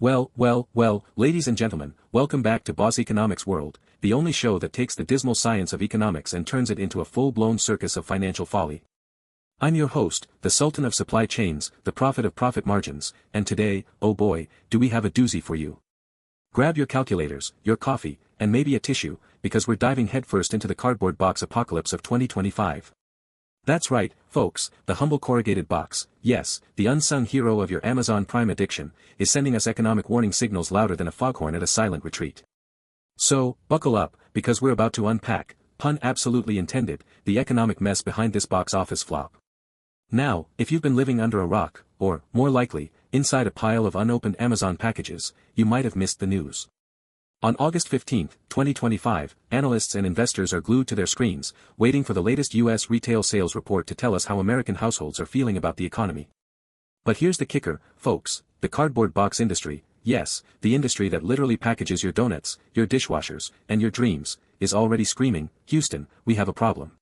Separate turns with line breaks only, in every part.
Well, ladies and gentlemen, welcome back to Boss Economics World, the only show that takes the dismal science of economics and turns it into a full-blown circus of financial folly. I'm your host, the Sultan of Supply Chains, the Prophet of Profit Margins, and today, oh boy, do we have a doozy for you. Grab your calculators, your coffee, and maybe a tissue, because we're diving headfirst into the cardboard box apocalypse of 2025. That's right, folks, the humble corrugated box, yes, the unsung hero of your Amazon Prime addiction, is sending us economic warning signals louder than a foghorn at a silent retreat. So, buckle up, because we're about to unpack, pun absolutely intended, the economic mess behind this box office flop. Now, if you've been living under a rock, or, more likely, inside a pile of unopened Amazon packages, you might have missed the news. On August 15, 2025, analysts and investors are glued to their screens, waiting for the latest U.S. retail sales report to tell us how American households are feeling about the economy. But here's the kicker, folks, the cardboard box industry, yes, the industry that literally packages your donuts, your dishwashers, and your dreams, is already screaming, Houston, we have a problem.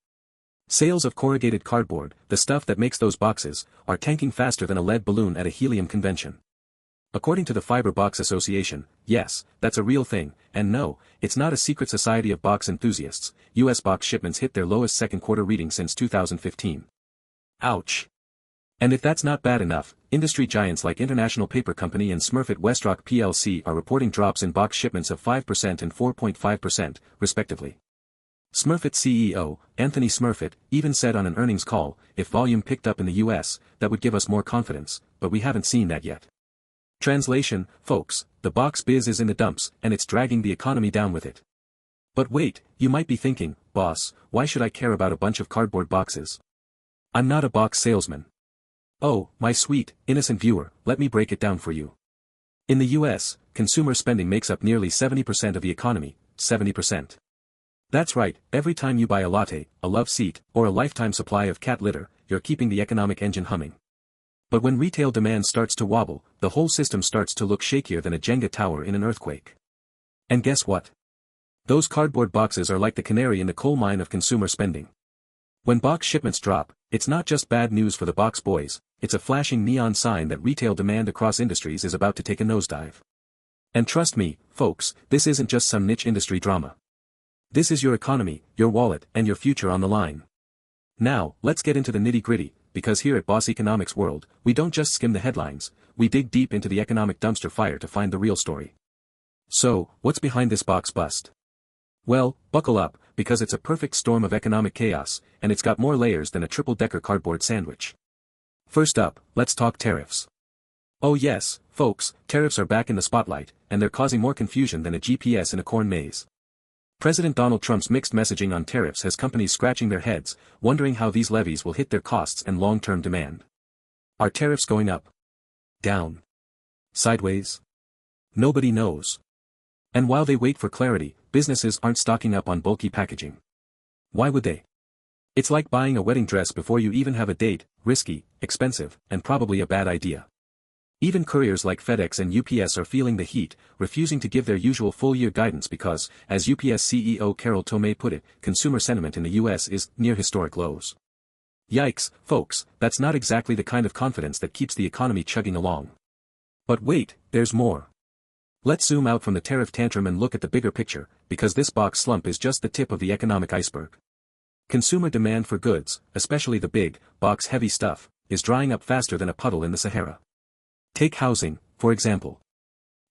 Sales of corrugated cardboard, the stuff that makes those boxes, are tanking faster than a lead balloon at a helium convention. According to the Fiber Box Association, yes, that's a real thing, and no, it's not a secret society of box enthusiasts. U.S. box shipments hit their lowest second quarter reading since 2015. Ouch. And if that's not bad enough, industry giants like International Paper Company and Smurfit Westrock plc are reporting drops in box shipments of 5% and 4.5%, respectively. Smurfit CEO, Anthony Smurfit, even said on an earnings call, if volume picked up in the U.S., that would give us more confidence, but we haven't seen that yet. Translation, folks, the box biz is in the dumps, and it's dragging the economy down with it. But wait, you might be thinking, boss, why should I care about a bunch of cardboard boxes? I'm not a box salesman. Oh, my sweet, innocent viewer, let me break it down for you. In the US, consumer spending makes up nearly 70% of the economy, 70%. That's right, every time you buy a latte, a love seat, or a lifetime supply of cat litter, you're keeping the economic engine humming. But when retail demand starts to wobble, the whole system starts to look shakier than a Jenga tower in an earthquake. And guess what? Those cardboard boxes are like the canary in the coal mine of consumer spending. When box shipments drop, it's not just bad news for the box boys, it's a flashing neon sign that retail demand across industries is about to take a nosedive. And trust me, folks, this isn't just some niche industry drama. This is your economy, your wallet, and your future on the line. Now, let's get into the nitty-gritty, because here at Boss Economics World, we don't just skim the headlines, we dig deep into the economic dumpster fire to find the real story. So, what's behind this box bust? Well, buckle up, because it's a perfect storm of economic chaos, and it's got more layers than a triple-decker cardboard sandwich. First up, let's talk tariffs. Oh yes, folks, tariffs are back in the spotlight, and they're causing more confusion than a GPS in a corn maze. President Donald Trump's mixed messaging on tariffs has companies scratching their heads, wondering how these levies will hit their costs and long-term demand. Are tariffs going up? Down? Sideways? Nobody knows. And while they wait for clarity, businesses aren't stocking up on bulky packaging. Why would they? It's like buying a wedding dress before you even have a date, risky, expensive, and probably a bad idea. Even couriers like FedEx and UPS are feeling the heat, refusing to give their usual full-year guidance because, as UPS CEO Carol Tomé put it, consumer sentiment in the US is near historic lows. Yikes, folks, that's not exactly the kind of confidence that keeps the economy chugging along. But wait, there's more. Let's zoom out from the tariff tantrum and look at the bigger picture, because this box slump is just the tip of the economic iceberg. Consumer demand for goods, especially the big, box-heavy stuff, is drying up faster than a puddle in the Sahara. Take housing, for example.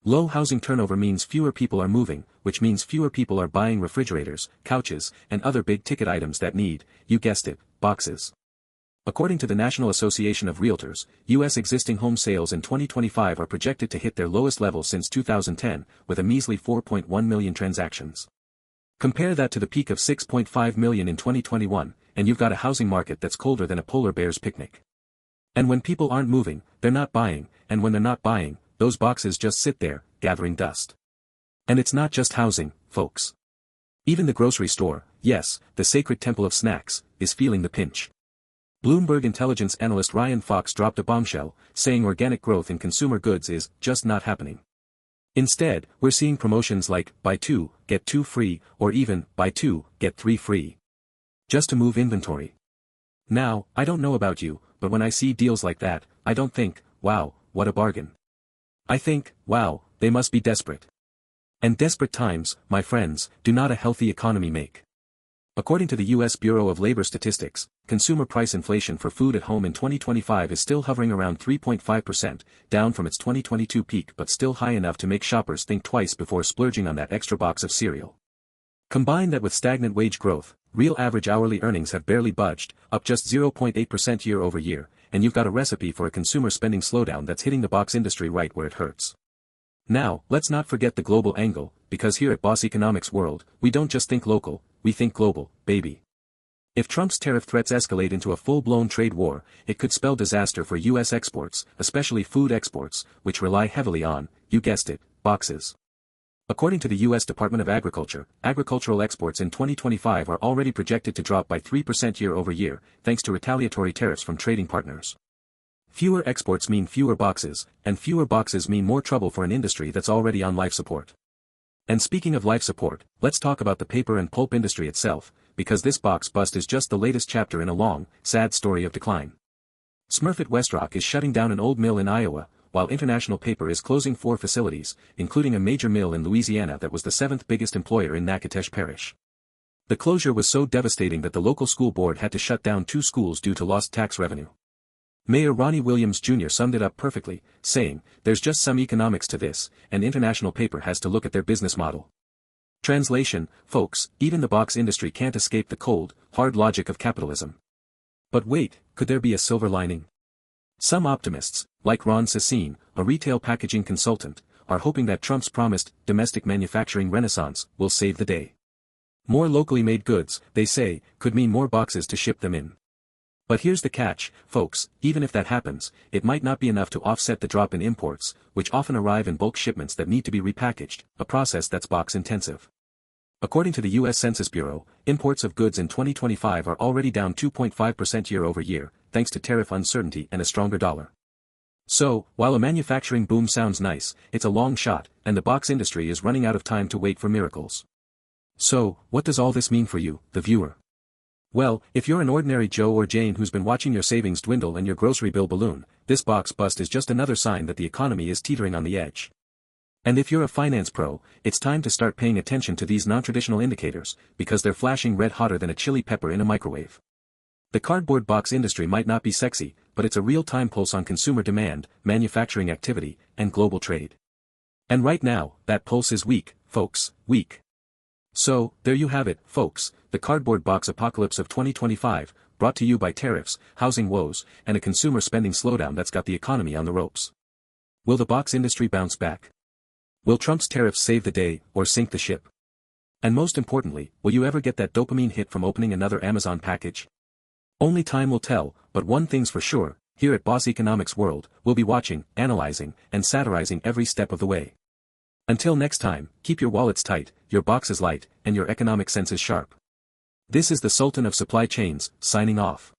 Low housing turnover means fewer people are moving, which means fewer people are buying refrigerators, couches, and other big-ticket items that need, you guessed it, boxes. According to the National Association of Realtors, U.S. existing home sales in 2025 are projected to hit their lowest level since 2010, with a measly 4.1 million transactions. Compare that to the peak of 6.5 million in 2021, and you've got a housing market that's colder than a polar bear's picnic. And when people aren't moving, they're not buying, and when they're not buying, those boxes just sit there, gathering dust. And it's not just housing, folks. Even the grocery store, yes, the sacred temple of snacks, is feeling the pinch. Bloomberg intelligence analyst Ryan Fox dropped a bombshell, saying organic growth in consumer goods is just not happening. Instead, we're seeing promotions like buy 2, get 2 free, or even buy 2, get 3 free. Just to move inventory. Now, I don't know about you, but when I see deals like that, I don't think, wow, what a bargain. I think, wow, they must be desperate. And desperate times, my friends, do not a healthy economy make. According to the U.S. Bureau of Labor Statistics, consumer price inflation for food at home in 2025 is still hovering around 3.5%, down from its 2022 peak but still high enough to make shoppers think twice before splurging on that extra box of cereal. Combine that with stagnant wage growth, real average hourly earnings have barely budged, up just 0.8% year over year, and you've got a recipe for a consumer spending slowdown that's hitting the box industry right where it hurts. Now, let's not forget the global angle, because here at Boss Economics World, we don't just think local, we think global, baby. If Trump's tariff threats escalate into a full-blown trade war, it could spell disaster for U.S. exports, especially food exports, which rely heavily on, you guessed it, boxes. According to the U.S. Department of Agriculture, agricultural exports in 2025 are already projected to drop by 3% year over year, thanks to retaliatory tariffs from trading partners. Fewer exports mean fewer boxes, and fewer boxes mean more trouble for an industry that's already on life support. And speaking of life support, let's talk about the paper and pulp industry itself, because this box bust is just the latest chapter in a long, sad story of decline. Smurfit Westrock is shutting down an old mill in Iowa, while International Paper is closing 4 facilities, including a major mill in Louisiana that was the 7th biggest employer in Natchitoches Parish. The closure was so devastating that the local school board had to shut down 2 schools due to lost tax revenue. Mayor Ronnie Williams Jr. summed it up perfectly, saying, "There's just some economics to this, and International Paper has to look at their business model." Translation, folks, even the box industry can't escape the cold, hard logic of capitalism. But wait, could there be a silver lining? Some optimists, like Ron Sassine, a retail packaging consultant, are hoping that Trump's promised domestic manufacturing renaissance will save the day. More locally made goods, they say, could mean more boxes to ship them in. But here's the catch, folks, even if that happens, it might not be enough to offset the drop in imports, which often arrive in bulk shipments that need to be repackaged, a process that's box-intensive. According to the U.S. Census Bureau, imports of goods in 2025 are already down 2.5% year over year, thanks to tariff uncertainty and a stronger dollar. So, while a manufacturing boom sounds nice, it's a long shot, and the box industry is running out of time to wait for miracles. So, what does all this mean for you, the viewer? Well, if you're an ordinary Joe or Jane who's been watching your savings dwindle and your grocery bill balloon, this box bust is just another sign that the economy is teetering on the edge. And if you're a finance pro, it's time to start paying attention to these non-traditional indicators, because they're flashing red hotter than a chili pepper in a microwave. The cardboard box industry might not be sexy, but it's a real-time pulse on consumer demand, manufacturing activity, and global trade. And right now, that pulse is weak, folks, weak. So, there you have it, folks, the cardboard box apocalypse of 2025, brought to you by tariffs, housing woes, and a consumer spending slowdown that's got the economy on the ropes. Will the box industry bounce back? Will Trump's tariffs save the day, or sink the ship? And most importantly, will you ever get that dopamine hit from opening another Amazon package? Only time will tell, but one thing's for sure, here at Boss Economics World, we'll be watching, analyzing, and satirizing every step of the way. Until next time, keep your wallets tight, your boxes light, and your economic senses sharp. This is the Sultan of Supply Chains, signing off.